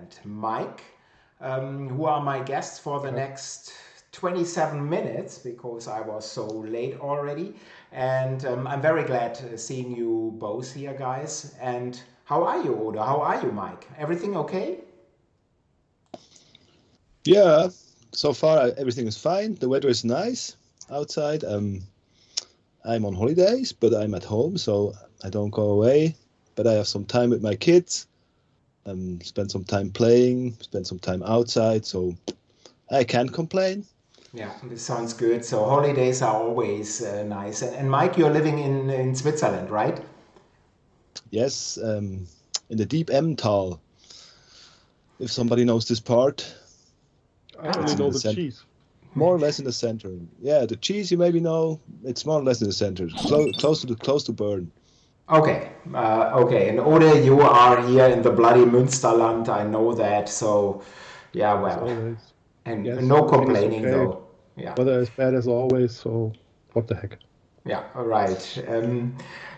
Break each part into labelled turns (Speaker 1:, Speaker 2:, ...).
Speaker 1: and Mike, who are my guests for the next 27 minutes because I was so late already. And I'm very glad seeing you both here, guys. And how are you, Ode? How are you, Mike? Everything okay?
Speaker 2: Yeah, so far everything is fine. The weather is nice outside. I'm on holidays, but I'm at home, so I don't go away. But I have some time with my kids. Spend some time playing, spend some time outside, so I can't complain.
Speaker 1: Yeah, this sounds good. So holidays are always nice. And Mike, you're living in Switzerland, right?
Speaker 2: Yes, in the deep Emmental. If somebody knows this part.
Speaker 3: I only know the cheese.
Speaker 2: More or less in the center. Yeah, the cheese you maybe know. It's more or less in the center, close to Bern.
Speaker 1: Okay, okay. And Ode, you are here in the bloody Münsterland. I know that. So, yeah, well,
Speaker 3: always.
Speaker 1: And
Speaker 3: Yes,
Speaker 1: no complaining
Speaker 3: okay.
Speaker 1: though. Yeah.
Speaker 3: Weather is bad as always. So, what the heck?
Speaker 1: Yeah. All right.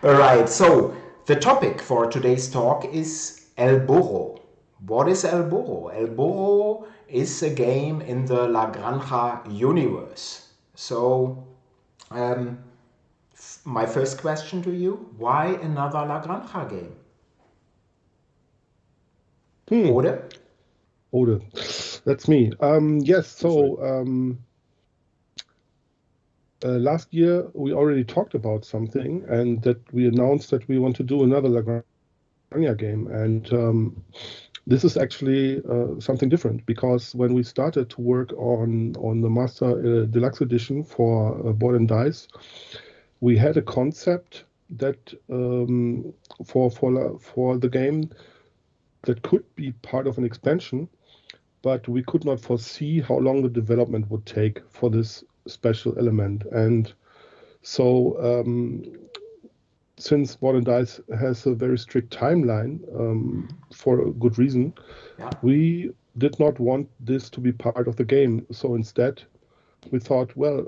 Speaker 1: All right. So the topic for today's talk is El Burro. What is El Burro? El Burro is a game in the La Granja universe. So, my first question to you, why another La Granja game?
Speaker 3: Ode. That's me. Yes, so last year we already talked about something and that we announced that we want to do another La Granja game. And this is actually something different because when we started to work on the Master Deluxe Edition for Board and Dice, we had a concept that for the game that could be part of an expansion, but we could not foresee how long the development would take for this special element. And so since Board and Dice has a very strict timeline for a good reason, we did not want this to be part of the game. So instead, we thought, well,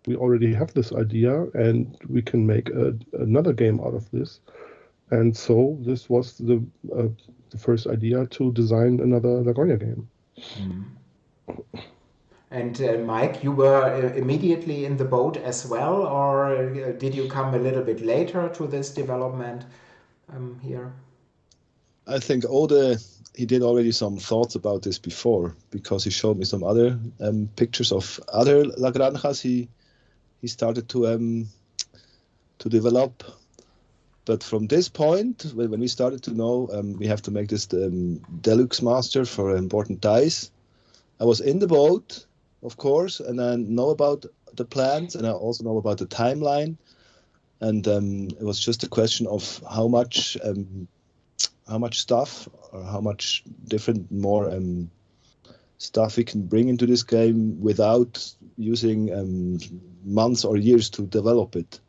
Speaker 3: we already have this idea and we can make another game out of this. And so this was the first idea to design another La Granja game.
Speaker 1: And Mike, you were immediately in the boat as well, or did you come a little bit later to this development here?
Speaker 2: I think Ode, he did already some thoughts about this before because he showed me some other pictures of other La Granjas he started to develop. But from this point, when we started to know we have to make this Deluxe Master for Important Dice, I was in the boat, of course, and I know about the plans, and I also know about the timeline. And it was just a question of how much stuff or how much different more stuff we can bring into this game without using months or years to develop it.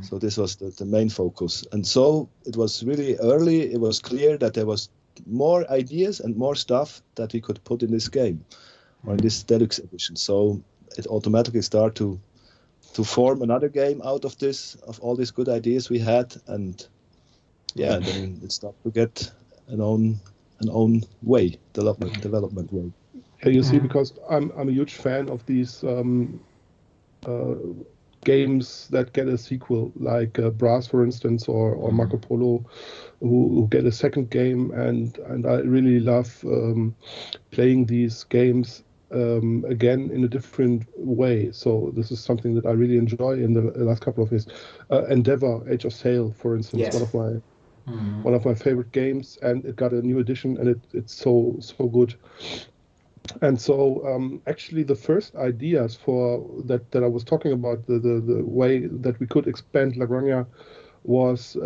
Speaker 2: So this was the main focus. And so it was really early. It was clear that there was more ideas and more stuff that we could put in this game or in this Deluxe edition. So it automatically started to form another game out of this, of all these good ideas we had. And yeah, then it started to get an own way, development way.
Speaker 3: Yeah, you see, because I'm a huge fan of these games that get a sequel, like Brass, for instance, or Marco Polo, who get a second game, and I really love playing these games again in a different way. So this is something that I really enjoy in the last couple of years. Endeavor, Age of Sail, for instance, one of my favorite games, and it got a new edition, and it's so good. And so actually the first ideas for that I was talking about, the way that we could expand La Granja was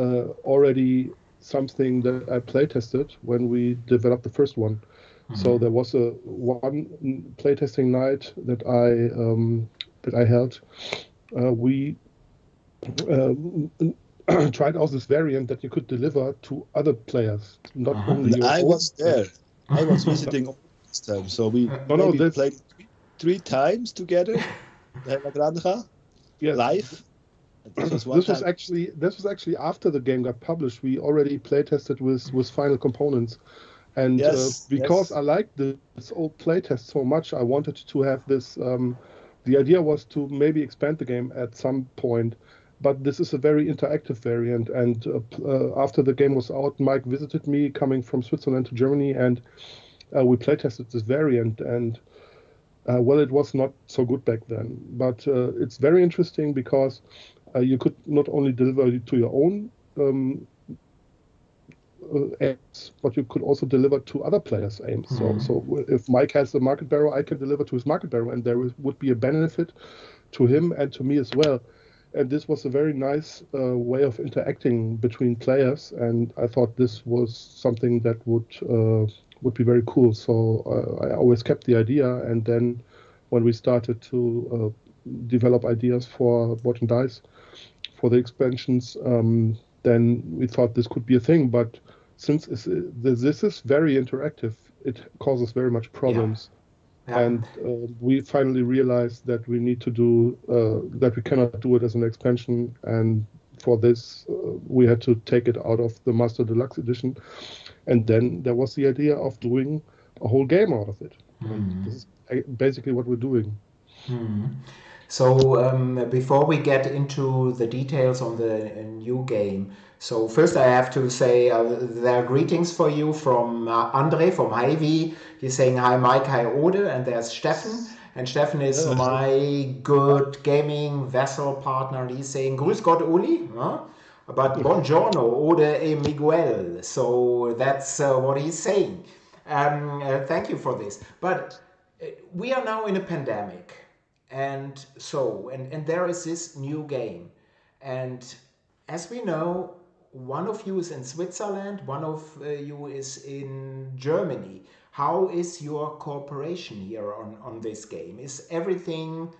Speaker 3: already something that I playtested when we developed the first one. So there was one playtesting night that I held. We tried out this variant that you could deliver to other players, not only your own.
Speaker 2: Was there. I was visiting this time, so we played three times together. La Granja, live. This was
Speaker 3: actually after the game got published. We already playtested with final components, And
Speaker 2: Yes,
Speaker 3: because
Speaker 2: yes.
Speaker 3: I liked this old playtest so much, I wanted to have this. The idea was to maybe expand the game at some point, but this is a very interactive variant. And after the game was out, Mike visited me coming from Switzerland to Germany, and we playtested this variant. And well, it was not so good back then, but it's very interesting because you could not only deliver it to your own aims, but you could also deliver to other players' aims. So if Mike has the market barrow, I can deliver to his market barrow, and would be a benefit to him and to me as well. And this was a very nice way of interacting between players, and I thought this was something that would be very cool. So I always kept the idea, and then when we started to develop ideas for Board and Dice for the expansions, then we thought this could be a thing. But since this is very interactive, it causes very much problems.
Speaker 1: Yeah.
Speaker 3: And we finally realized that we need to do that we cannot do it as an expansion, and for this we had to take it out of the Master Deluxe Edition, and then there was the idea of doing a whole game out of it. And this is basically what we're doing.
Speaker 1: So before we get into the details on the new game, so first I have to say there are greetings for you from Andre from Hy-Vee. He's saying hi Mike, hi Ode, and there's Steffen. And Steffen is my good gaming vessel partner. He's saying Grüß Gott Uli, huh? But buongiorno Ode e Miguel. So that's what he's saying. Thank you for this. But we are now in a pandemic. And there is this new game. And as we know, one of you is in Switzerland, one of you is in Germany. How is your cooperation here on this game? Is everything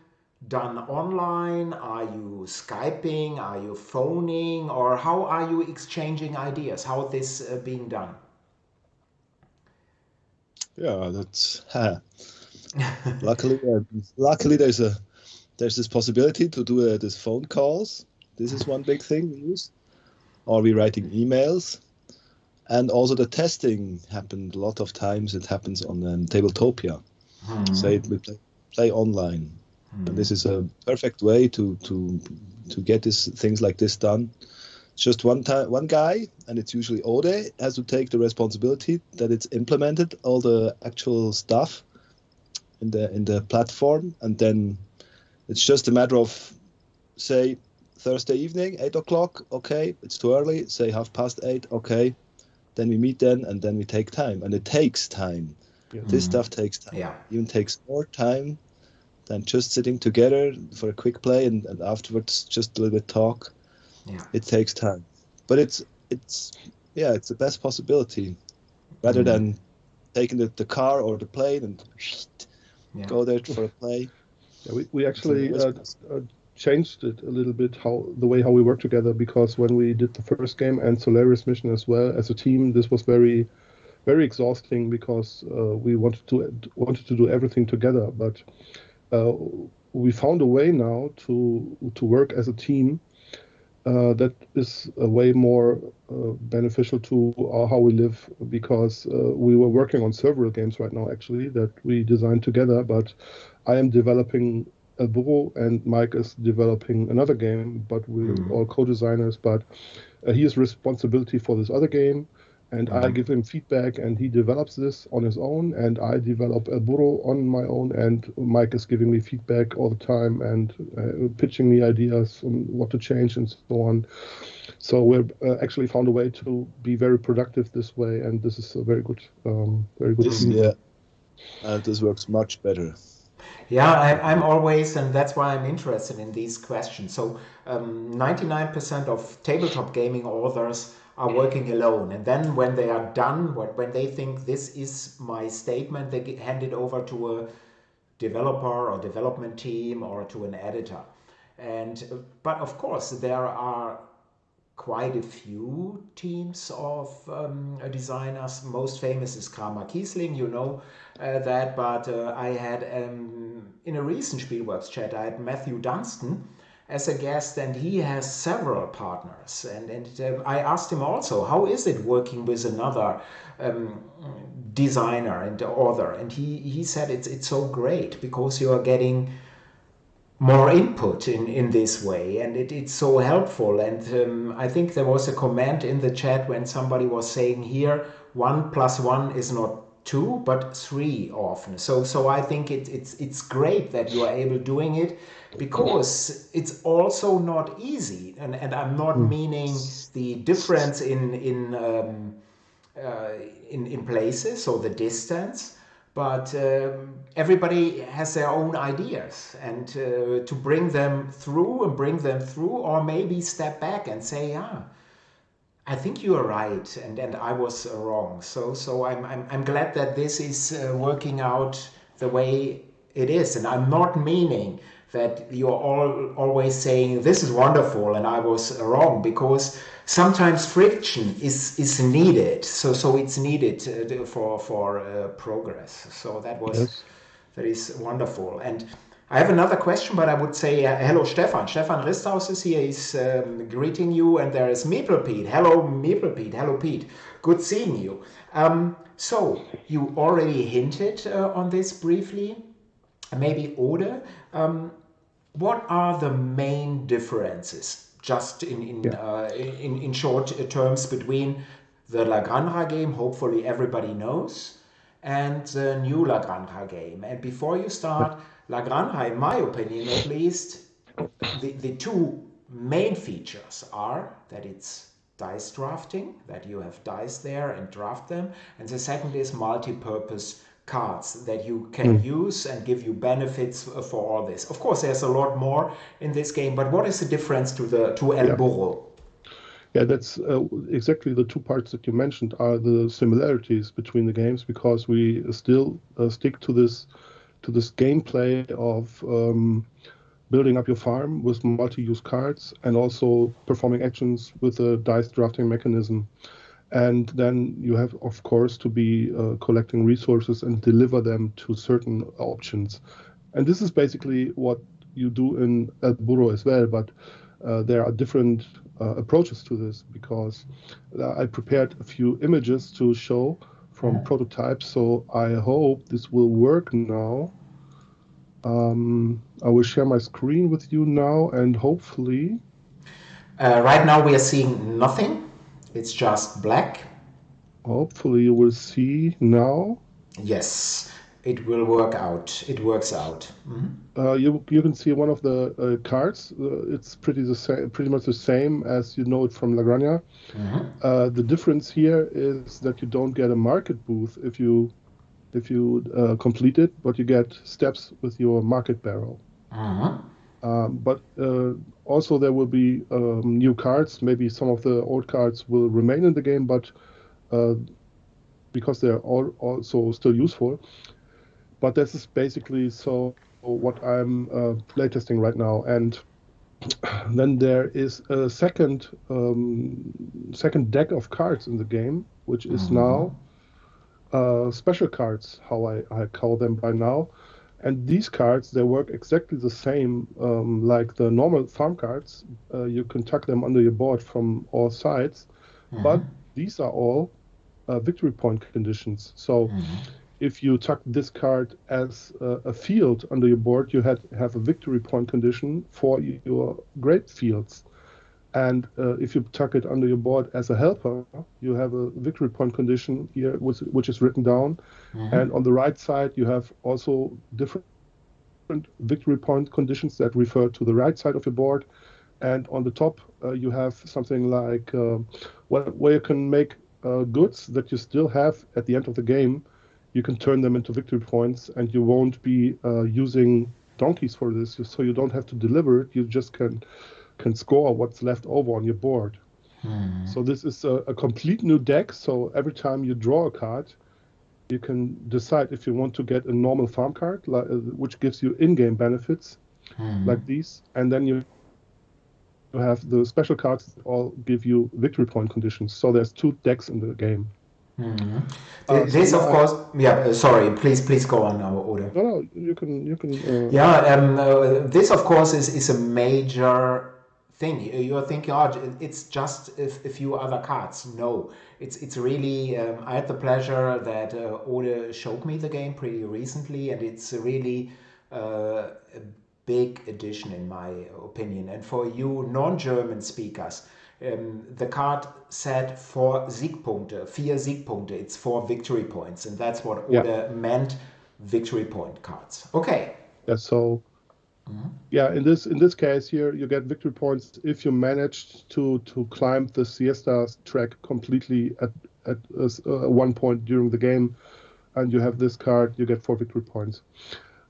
Speaker 1: done online? Are you Skyping? Are you phoning? Or how are you exchanging ideas? How is this being done?
Speaker 2: Yeah, that's luckily there's this possibility to do this phone calls. This is one big thing we use. Or we writing emails, and also the testing happened a lot of times. It happens on Tabletopia. Say we play online, and this is a perfect way to get things like this done. It's just one guy, and it's usually Ode has to take the responsibility that it's implemented all the actual stuff in the platform, and then it's just a matter of, say, Thursday evening, 8 o'clock, okay, it's too early, say 8:30, okay, then we meet and then we take time, and it takes time. Yeah. This stuff takes time.
Speaker 1: Yeah.
Speaker 2: Even takes more time than just sitting together for a quick play and afterwards just a little bit talk.
Speaker 1: Yeah.
Speaker 2: It takes time, but it's the best possibility, rather than taking the car or the plane and go there for a play.
Speaker 3: Yeah, we actually changed it a little bit, the way how we work together, because when we did the first game and Solaris mission as well as a team, this was very, very exhausting because we wanted to do everything together. But we found a way now to work as a team that is a way more beneficial to how we live, because we were working on several games right now actually that we designed together, but I am developing El Burro and Mike is developing another game, but we're all co-designers, but he has responsibility for this other game, and I give him feedback and he develops this on his own, and I develop El Burro on my own, and Mike is giving me feedback all the time and pitching me ideas on what to change and so on. So we've actually found a way to be very productive this way, and this is a very good
Speaker 2: Yeah, and this works much better.
Speaker 1: Yeah, I'm always, and that's why I'm interested in these questions. So 99% of tabletop gaming authors are working alone. And then when they are done, when they think this is my statement, they hand it over to a developer or development team or to an editor. But of course, there are quite a few teams of designers. Most famous is Kramer Kiesling, you know that, but I had in a recent Spielworks chat, I had Matthew Dunstan, as a guest, and he has several partners. And I asked him also, how is it working with another designer and author? And he said it's so great because you are getting more input in this way, and it's so helpful. And I think there was a comment in the chat when somebody was saying here 1 + 1 is not 2 but 3 often. So I think it's great that you are able doing it, because it's also not easy, and I'm not meaning the difference in places or the distance, but everybody has their own ideas, and to bring them through, or maybe step back and say, I think you are right, and I was wrong. So I'm glad that this is working out the way it is, and I'm not meaning that you're always saying this is wonderful and I was wrong, because sometimes friction is needed. So it's needed for progress. So that is wonderful. And I have another question, but I would say hello, Stefan. Stefan Risthaus is here. He's greeting you, and there is Maple Pete. Hello, Maple Pete. Hello, Pete. Good seeing you. So you already hinted on this briefly. Maybe Ode. What are the main differences, just in short terms, between the La Granja game, hopefully everybody knows, and the new La Granja game? And before you start, La Granja, in my opinion at least, the two main features are that it's dice drafting, that you have dice there and draft them, and the second is multi-purpose cards that you can use and give you benefits for all this. Of course, there's a lot more in this game, but what is the difference to El Burro?
Speaker 3: Yeah, that's exactly the two parts that you mentioned are the similarities between the games, because we still stick to this gameplay of building up your farm with multi-use cards and also performing actions with a dice drafting mechanism. And then you have, of course, to be collecting resources and deliver them to certain options. And this is basically what you do in El Burro as well, but there are different approaches to this, because I prepared a few images to show from prototypes, so I hope this will work now. I will share my screen with you now, and hopefully...
Speaker 1: right now we are seeing nothing. It's just black.
Speaker 3: Hopefully you will see now.
Speaker 1: Yes, it will work out. It works out.
Speaker 3: You can see one of the cards. It's pretty much the same as you know it from La Granja. The difference here is that you don't get a market booth if you complete it, but you get steps with your market barrel. But also there will be new cards. Maybe some of the old cards will remain in the game, but because they're also still useful. But this is basically what I'm playtesting right now. And then there is a second deck of cards in the game, which is now special cards, how I call them by now. And these cards, they work exactly the same like the normal farm cards. You can tuck them under your board from all sides, but these are all victory point conditions. So if you tuck this card as a field under your board, you have a victory point condition for your grape fields. And if you tuck it under your board as a helper, you have a victory point condition here, which is written down. And on the right side, you have also different victory point conditions that refer to the right side of your board. And on the top, you have something like where you can make goods that you still have at the end of the game. You can turn them into victory points, and you won't be using donkeys for this, so you don't have to deliver it. You just can score what's left over on your board. So this is a complete new deck. So every time you draw a card, you can decide if you want to get a normal farm card, which gives you in-game benefits like these, and then you have the special cards that all give you victory point conditions. So there's two decks in the game. So
Speaker 1: This,
Speaker 3: now
Speaker 1: of course, yeah. Sorry, please go on, Ode.
Speaker 3: no, you can.
Speaker 1: Yeah, this of course is a major thing. You're thinking, oh, it's just a few other cards. No, it's really. I had the pleasure that Ode showed me the game pretty recently, and it's really a big addition in my opinion. And for you non-German speakers, the card said 4 Siegpunkte. It's 4 victory points, and that's what
Speaker 3: Yeah.
Speaker 1: Ode meant. Victory point cards. Okay.
Speaker 3: Yeah. So yeah, in this case here, you get victory points if you managed to climb the siesta track completely at one point during the game, and you have this card, you get 4 victory points.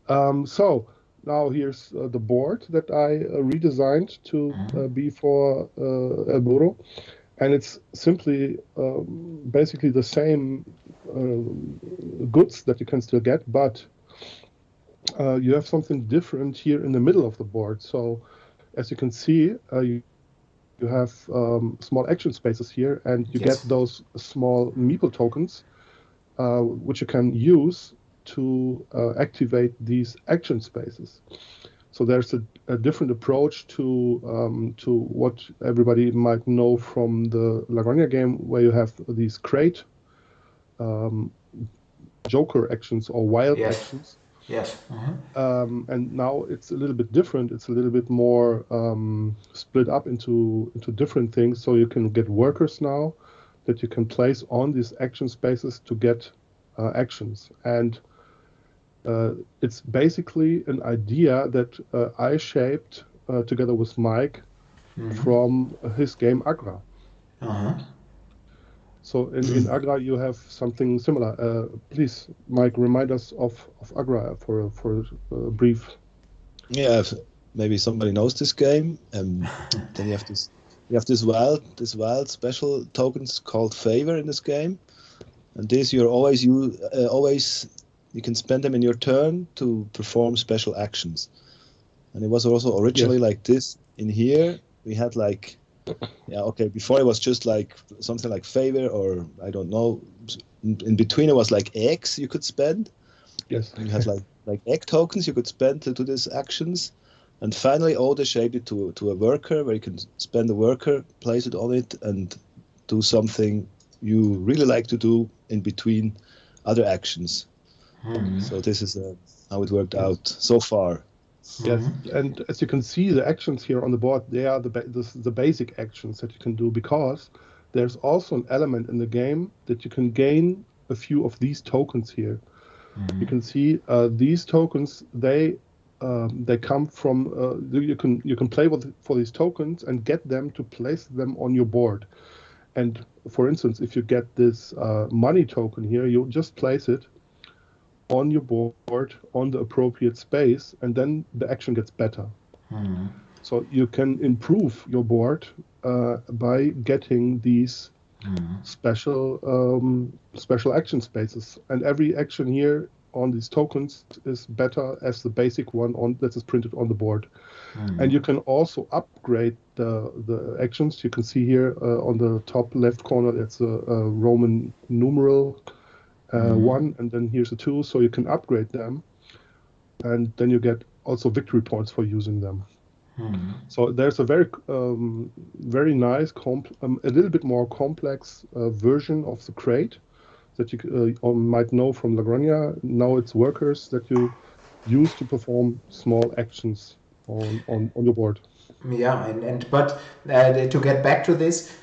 Speaker 3: So now here's the board that I redesigned to be for El Burro, and it's simply basically the same goods that you can still get, but you have something different here in the middle of the board. So as you can see, you have small action spaces here, and you get those small meeple tokens, which you can use to activate these action spaces. So there's a different approach to what everybody might know from the La Granja game, where you have these crate joker actions or wild actions.
Speaker 1: Yes.
Speaker 3: And now it's a little bit different. It's a little bit more split up into different things. So you can get workers now that you can place on these action spaces to get actions. And it's basically an idea that I shaped together with Mike from his game Agra. So in Agra you have something similar. Please, Mike, remind us of Agra for a brief.
Speaker 2: Yeah, maybe somebody knows this game. Then you have this wild special tokens called favor in this game, and this you can spend them in your turn to perform special actions. And it was also originally like this. In here we had like, before it was just like something like favor, or I don't know. In between it was like eggs you could spend.
Speaker 3: Yes.
Speaker 2: And you had like egg tokens you could spend to do these actions. And finally Ode shaped it to a worker, where you can spend a worker, place it on it, and do something you really like to do in between other actions. So this is how it worked out so far.
Speaker 3: Yes, and as you can see, the actions here on the board, they are the basic actions that you can do, because there's also an element in the game that you can gain a few of these tokens here. You can see these tokens, they come from you can play for these tokens and get them to place them on your board. And for instance, if you get this money token here, you just place it on your board on the appropriate space, and then the action gets better. So you can improve your board by getting these special action spaces, and every action here on these tokens is better as the basic one that is printed on the board. And you can also upgrade the actions. You can see here on the top left corner, that's a Roman numeral 1, and then here's a 2, so you can upgrade them, and then you get also victory points for using them. So there's a very nice, a little bit more complex version of the crate that you might know from La Granja. Now it's workers that you use to perform small actions on your board.
Speaker 1: Yeah, but to get back to this,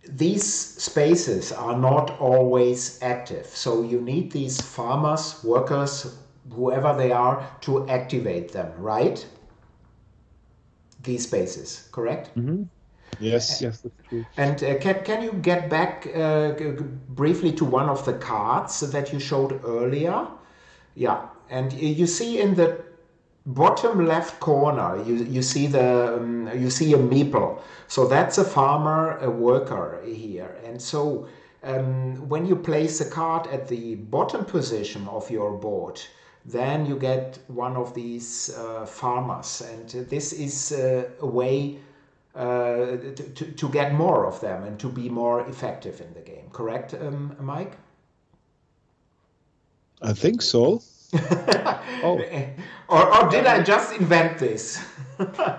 Speaker 1: these spaces are not always active, so you need these farmers, workers, whoever they are, to activate them, right? These spaces, correct?
Speaker 2: Yes,
Speaker 3: that's true.
Speaker 1: And can you get back briefly to one of the cards that you showed earlier? Yeah, and you see in the bottom left corner, you see a meeple. So that's a farmer, a worker here. And so when you place a card at the bottom position of your board, then you get one of these farmers. And this is a way to get more of them and to be more effective in the game. Correct, Mike?
Speaker 2: I think so.
Speaker 3: Oh,
Speaker 1: or did I just invent this?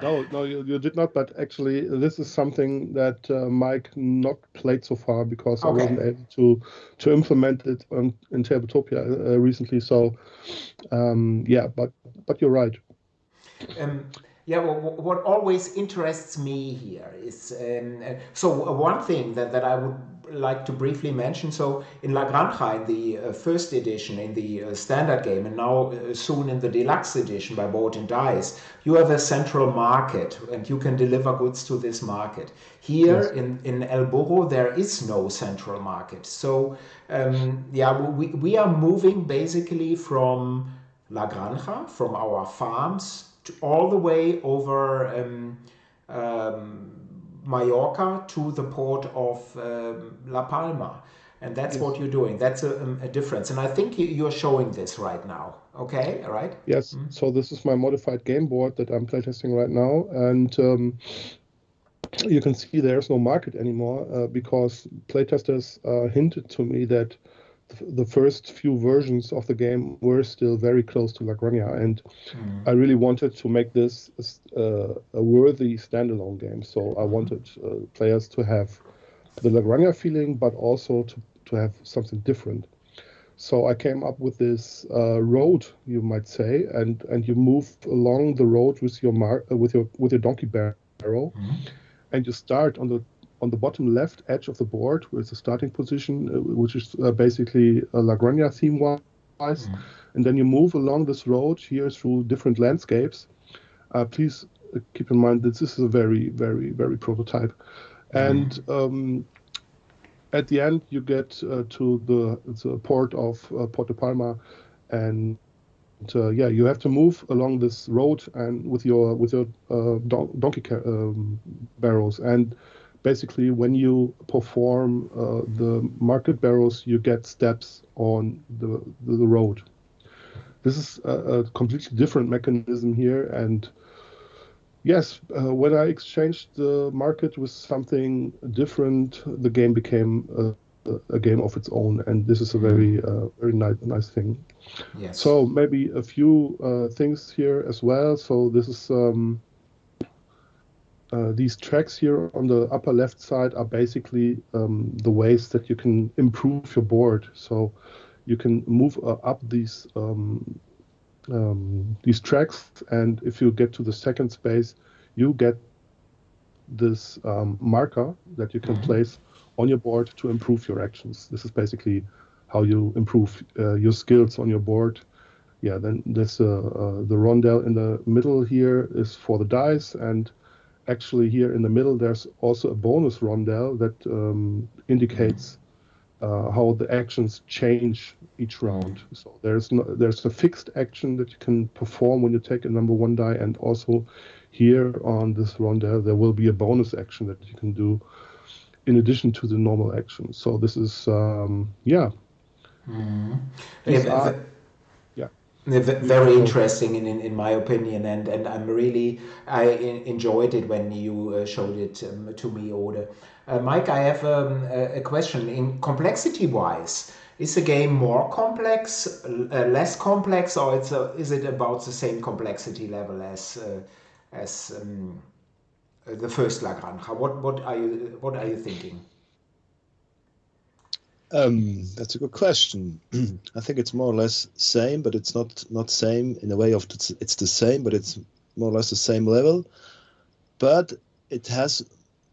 Speaker 3: no, you did not. But actually, this is something that Mike not played so far because I wasn't able to implement it in Tabletopia recently. So, yeah, but you're right.
Speaker 1: Yeah, well, what always interests me here is one thing that I would like to briefly mention. So in La Granja, in the first edition, in the standard game, and now soon in the deluxe edition by Board and Dice, you have a central market and you can deliver goods to this market. Here in El Burro, there is no central market. So we are moving basically from La Granja, from our farms, all the way over Mallorca to the port of La Palma. And that's what you're doing. That's a difference. And I think you're showing this right now. Okay, all right?
Speaker 3: Yes, so this is my modified game board that I'm playtesting right now. And you can see there's no market anymore because playtesters hinted to me that the first few versions of the game were still very close to La Granja, and I really wanted to make this a worthy standalone game. So I wanted players to have the La Granja feeling, but also to have something different. So I came up with this road, you might say, and you move along the road with your donkey barrow, and you start on the bottom left edge of the board with the starting position, which is basically La Granja theme-wise. And then you move along this road here through different landscapes. Please keep in mind that this is a very, very, very prototype. And at the end, you get to the port of Porto Palma, and you have to move along this road and with your donkey barrows. And basically, when you perform the market barrows, you get steps on the road. This is a completely different mechanism here. And yes, when I exchanged the market with something different, the game became a game of its own. And this is a very nice thing.
Speaker 1: Yes.
Speaker 3: So maybe a few things here as well. So this is these tracks here on the upper left side are basically the ways that you can improve your board. So you can move up these tracks, and if you get to the second space, you get this marker that you can place on your board to improve your actions. This is basically how you improve your skills on your board. Yeah, then there's the rondel in the middle here is for the dice, and actually here in the middle there's also a bonus rondel that indicates how the actions change each round. So there's a fixed action that you can perform when you take a number 1 die, and also here on this rondel there will be a bonus action that you can do in addition to the normal action. So this is
Speaker 1: very interesting in my opinion, and I enjoyed it when you showed it to me, Ode. Mike, I have a question. In complexity wise, is the game more complex, less complex, or is it about the same complexity level as the first La Granja? What are you thinking?
Speaker 2: That's a good question. I think it's more or less same, but it's not same in a way of it's the same, but it's more or less the same level. But it has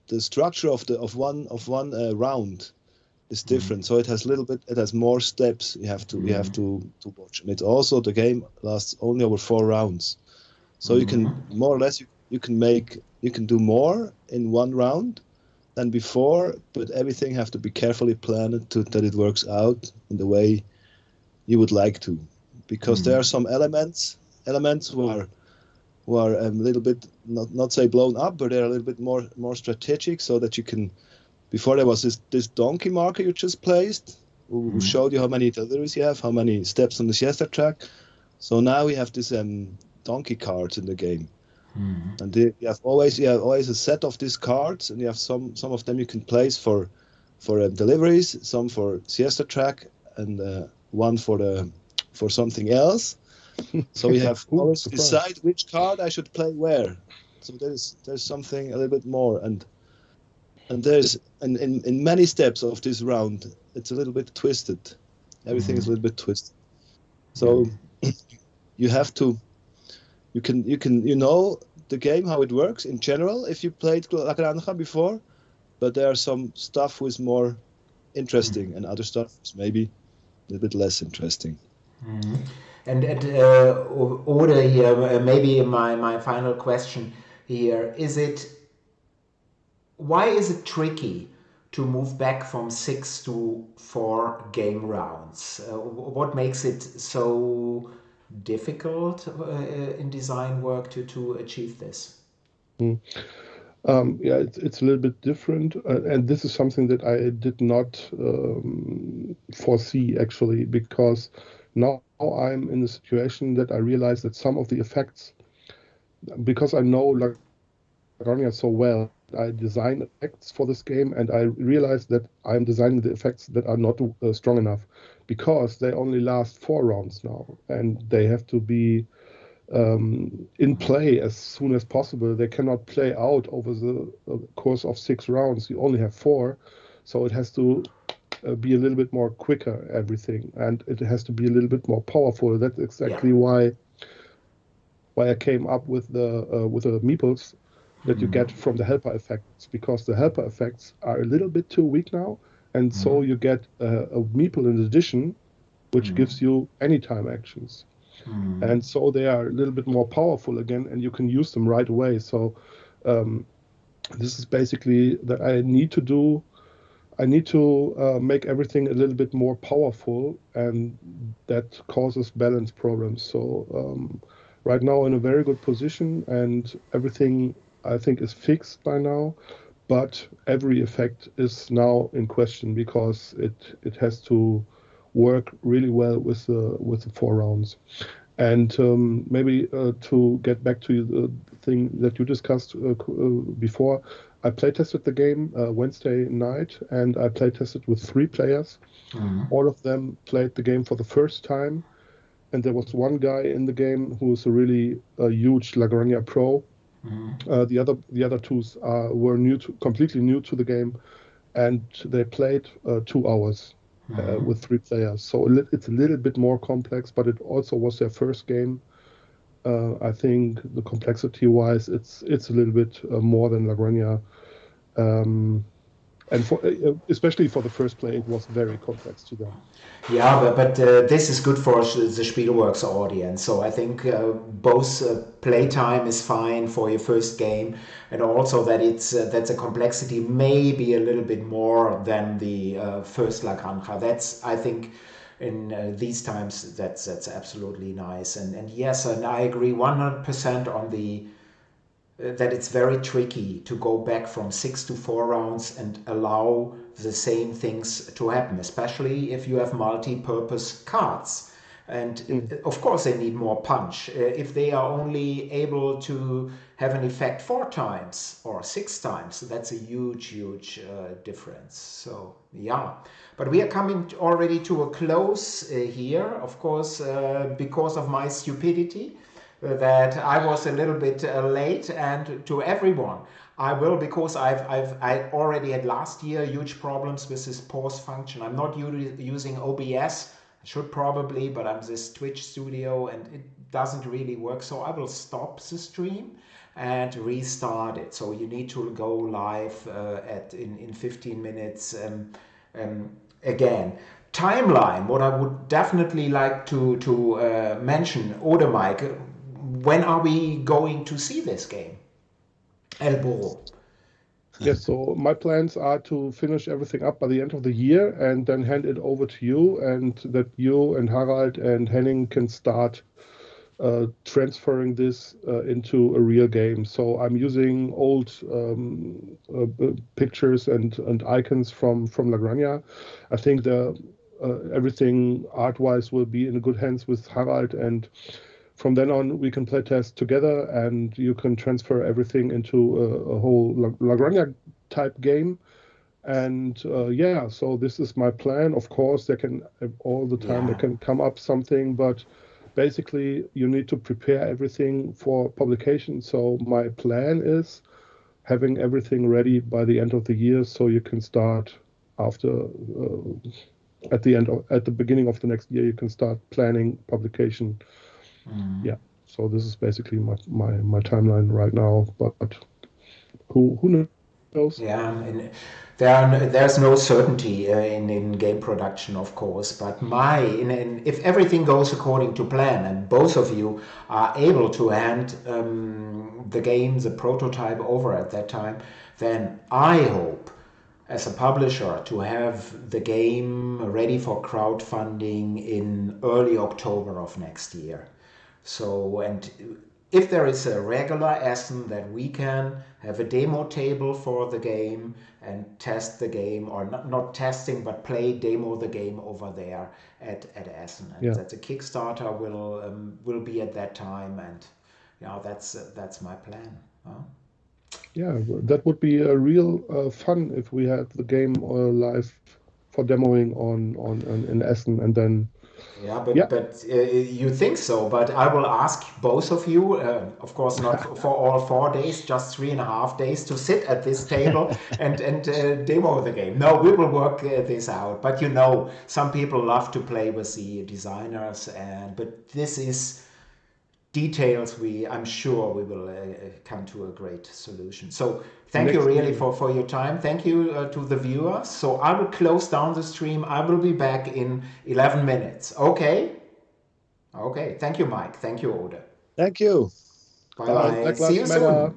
Speaker 2: the structure of one round is different. So it has more steps you have to watch, and it's also the game lasts only over 4 rounds. So you can more or less you can do more in 1 round than before, but everything have to be carefully planned that it works out in the way you would like to, because there are some elements who are a little bit not say blown up, but they're a little bit more strategic, so that you can. Before there was this donkey marker you just placed, who showed you how many deliveries you have, how many steps on the siesta track. So now we have this donkey cards in the game. And you have always a set of these cards, and you have some of them you can place for deliveries, some for siesta track, and one for something else. So we have always decide which card I should play where. So there's something a little bit more, and there's in many steps of this round, it's a little bit twisted. Everything is a little bit twisted. So you have to, you know the game, how it works in general if you played La Granja before, but there are some stuff who is more interesting and other stuff is maybe a little bit less interesting.
Speaker 1: And Ode here, maybe my final question here, why is it tricky to move back from 6 to 4 game rounds? What makes it so difficult in design work to achieve this?
Speaker 3: It's a little bit different, and this is something that I did not foresee actually, because now I'm in the situation that I realize that some of the effects, because I know Granja so well, I design effects for this game, and I realize that I'm designing the effects that are not strong enough, because they only last 4 rounds now, and they have to be in play as soon as possible. They cannot play out over the course of 6 rounds. You only have 4, so it has to be a little bit more quicker, everything, and it has to be a little bit more powerful. That's exactly why I came up with the meeples that you get from the helper effects, because the helper effects are a little bit too weak now, and so you get a meeple in addition, which gives you anytime actions. And so they are a little bit more powerful again, and you can use them right away. So this is basically that I need to make everything a little bit more powerful, and that causes balance problems. So right now in a very good position, and everything I think is fixed by now, but every effect is now in question, because it has to work really well with the 4 rounds. And maybe to get back to the thing that you discussed before, I playtested the game Wednesday night, and I playtested with 3 players. All of them played the game for the first time, and there was one guy in the game who is a really huge La Granja pro. The other 2 were completely new to the game, and they played 2 hours. With 3 players, so it's a little bit more complex, but it also was their first game. I think the complexity-wise, it's a little bit more than La Granja, and especially for the first play, it was very complex to them.
Speaker 1: Yeah, but this is good for the Spielworxx audience. So I think both playtime is fine for your first game, and also that that the complexity may be a little bit more than the first La Granja. That's, I think, in these times, that's absolutely nice. And yes, and I agree 100% on that it's very tricky to go back from 6 to 4 rounds and allow the same things to happen, especially if you have multi-purpose cards. And of course they need more punch. If they are only able to have an effect 4 times or 6 times, that's a huge difference. So yeah, but we are coming already to a close here, of course, because of my stupidity, that I was a little bit late, and to everyone I will, because I already had last year huge problems with this pause function. I'm not using OBS. I should probably, but I'm this Twitch studio and it doesn't really work. So I will stop the stream and restart it. So you need to go live in 15 minutes again. Timeline, what I would definitely like to mention, Ode Mike, when are we going to see this game, El Burro?
Speaker 3: Yes, so my plans are to finish everything up by the end of the year and then hand it over to you, and that you and Harald and Henning can start transferring this into a real game. So I'm using old pictures and icons from La Granja. I think everything art-wise will be in good hands with Harald, and from then on, we can play test together, and you can transfer everything into a whole La Granja type game. And yeah, so this is my plan. Of course, there can all the time there can come up something, but basically you need to prepare everything for publication. So my plan is having everything ready by the end of the year, so you can start after at the beginning of the next year, you can start planning publication. Yeah, so this is basically my timeline right now, but who knows?
Speaker 1: Yeah, and there's no certainty in game production, of course. But if everything goes according to plan, and both of you are able to hand the game, the prototype over at that time, then I hope, as a publisher, to have the game ready for crowdfunding in early October of next year. So, and if there is a regular Essen that we can have a demo table for the game and test the game, or not testing, but demo the game over there at Essen, and that the Kickstarter will be at that time, and that's my plan. Huh?
Speaker 3: Yeah, that would be a real fun if we had the game live for demoing on in Essen, and then.
Speaker 1: But you think so, but I will ask both of you, of course not for all 4 days, just 3.5 days, to sit at this table and demo the game. No, we will work this out. But some people love to play with the designers, but this is details. I'm sure we will come to a great solution. So thank you really for your time. Thank you to the viewers. So I will close down the stream. I will be back in 11 minutes. Okay? Okay. Thank you, Mike. Thank you, Ode.
Speaker 2: Thank you.
Speaker 1: Bye-bye. See you soon.